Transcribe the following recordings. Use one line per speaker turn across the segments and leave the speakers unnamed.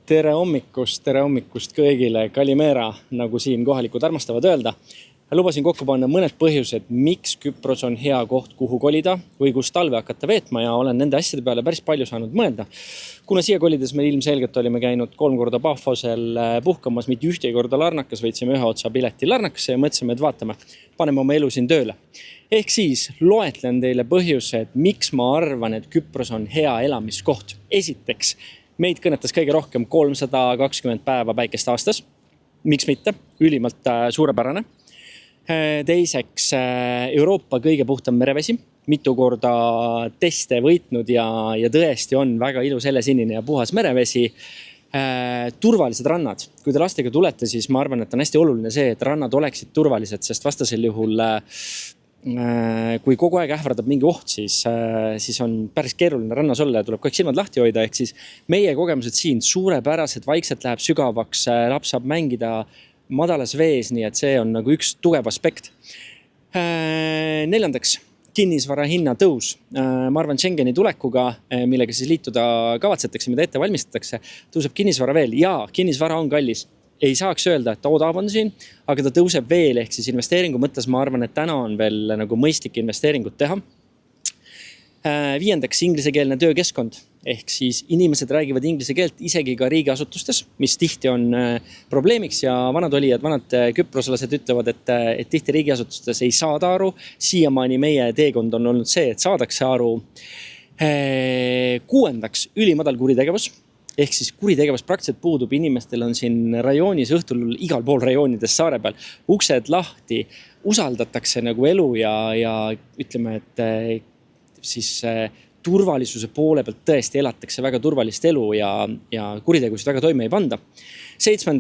Tere hommikust kõigile, Kalimera, nagu siin kohalikud armastavad öelda. Lubasin kokku panna mõned põhjused, miks Küpros on hea koht, kuhu kolida või kus talve hakata veetma ja olen nende asjade peale päris palju saanud mõelda. Kuna siia kolides me ilmselgelt olime käinud 3 korda Pafosel puhkamas, mitte ühte korda Larnakas, võitsime ühe otsa pileti Larnakasse ja mõtlesime, et vaatame, paneme oma elu siin tööle. Ehk siis loetlen teile põhjused, miks ma arvan, et Küpros on hea elamiskoht. Esiteks, meid kõnetas kõige rohkem 320 päeva päikest aastas. Miks mitte? Ülimalt suurepärane. Teiseks, Euroopa kõige puhtam merevesi. Mitu korda teste võitnud ja tõesti on väga ilus helesinine ja puhas merevesi. Turvalised rannad. Kui te lastega tulete, siis ma arvan, et on hästi oluline see, et rannad oleksid turvalised, sest vastasel juhul kui kogu aeg ähvardab mingi oht, siis on päris keeruline rannas olla ja tuleb kõik silmad lahti hoida. Ehk siis meie kogemused siin suurepärased, vaikselt läheb sügavaks, laps saab mängida madalas vees, nii et see on nagu üks tugev aspekt. Neljandaks, kinnisvara hinna tõus. Ma arvan, Schengeni tulekuga, millega siis liituda kavatsetakse, mida ette valmistatakse, tõuseb kinnisvara veel. Jaa, kinnisvara on kallis. Ei saaks öelda, et ta odav on siin, aga ta tõuseb veel, ehk siis investeeringu mõttes ma arvan, et täna on veel nagu mõistlik investeeringut teha. Viiendaks, inglisekeelne töökeskkond, ehk siis inimesed räägivad inglise keelt isegi ka riigiasutustes, mis tihti on probleemiks ja vanad küproslased ütlevad, et tihti riigiasutustes ei saada aru. Siiamaani meie teekond on olnud see, et saadakse aru. Kuuendaks, ülimadal kuritegevus. Ehk siis kuritegevus praktiliselt puudub, inimestel on siin rajoonis õhtul igal pool rajoonides saare peal uksed lahti, usaldatakse nagu elu ja ütleme, et siis turvalisuse poole pealt tõesti elatakse väga turvalist elu ja kuritegusid väga toime ei panda. 7.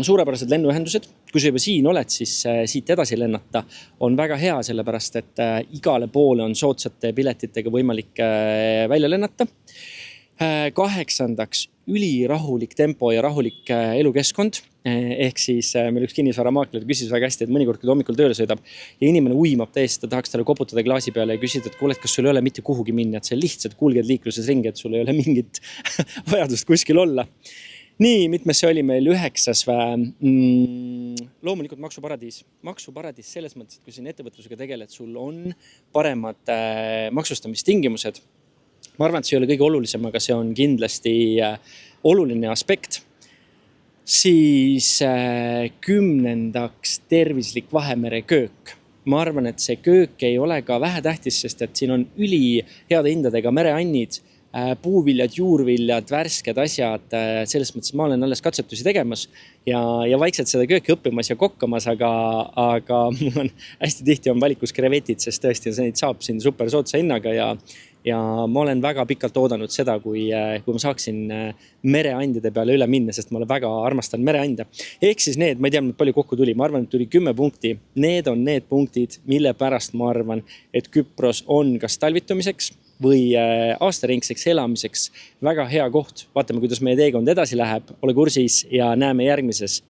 Suurepärased lennuühendused. Kui sa juba siin oled, siis siit edasi lennata on väga hea, sellepärast et igale poole on soodsate piletitega võimalik välja lennata. 8. Ülirahulik tempo ja rahulik elukeskkond. Ehk siis meil üks kinnisvaramaakler küsis väga hästi, et mõnikord, kui ta hommikul tööle sõidab ja inimene uimab täiesti, ta tahaks talle koputada klaasi peale ja küsida, et kuule, kas sul ei ole mitte kuhugi minna, et see lihtsalt kulged liikluses ringi, et sul ei ole mingit vajadust kuskil olla. Nii, mitmes see oli meil 9. Loomulikult maksuparadiis. Maksuparadiis selles mõttes, et kui siin ettevõtlusega tegeled, sul on paremad maksustamistingimused. Ma arvan, et see ei ole kõige olulisem, aga see on kindlasti oluline aspekt. Siis 10. tervislik Vahemere köök. Ma arvan, et see köök ei ole ka vähetähtis, sest et siin on üli heade hindadega mereannid, puuviljad, juurviljad, värsked asjad. Selles mõttes ma olen alles katsetusi tegemas ja vaikselt seda kööki õppimas ja kokkamas, aga mul on hästi tihti on valikus krevetid, sest tõesti neid saab siin super soodsa hinnaga ja ma olen väga pikalt oodanud seda, kui ma saaksin mereandide peale üle minna, sest ma väga armastan mereande. Ehk siis need, ma ei tea, palju kokku tuli, ma arvan, et tuli 10 punkti. Need on need punktid, mille pärast ma arvan, et Küpros on kas talvitumiseks või aastaringseks elamiseks väga hea koht. Vaatame, kuidas meie teekond edasi läheb, ole kursis ja näeme järgmises